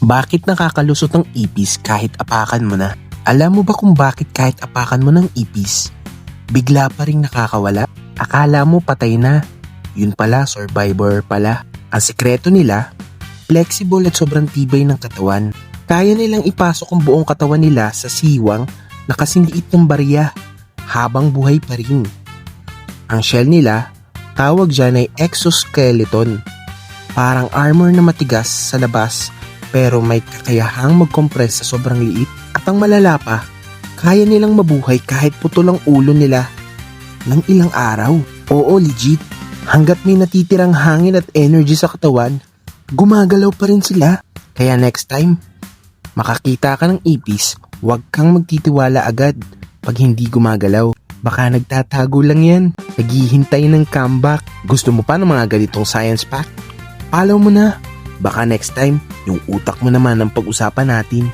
Bakit nakakalusot ang ipis kahit apakan mo na? Alam mo ba kung bakit kahit apakan mo ng ipis, bigla pa rin nakakawala? Akala mo patay na. Yun pala, survivor pala. Ang sikreto nila, flexible at sobrang tibay ng katawan. Kaya nilang ipasok ang buong katawan nila sa siwang na kasing liit ng barya habang buhay pa rin. Ang shell nila, tawag dyan ay exoskeleton. Parang armor na matigas sa labas pero may kakayahang mag-compress sa sobrang liit. At ang malala pa, kaya nilang mabuhay kahit putol ang ulo nila ng ilang araw. Oo, legit. Hanggat may natitirang hangin at energy sa katawan, gumagalaw pa rin sila. Kaya next time, makakita ka ng ipis, huwag kang magtitiwala agad pag hindi gumagalaw. Baka nagtatago lang yan, naghihintay ng comeback. Gusto mo pa ng mga ganitong science fact? Follow mo na. Baka next time, yung utak mo naman ang pag-usapan natin.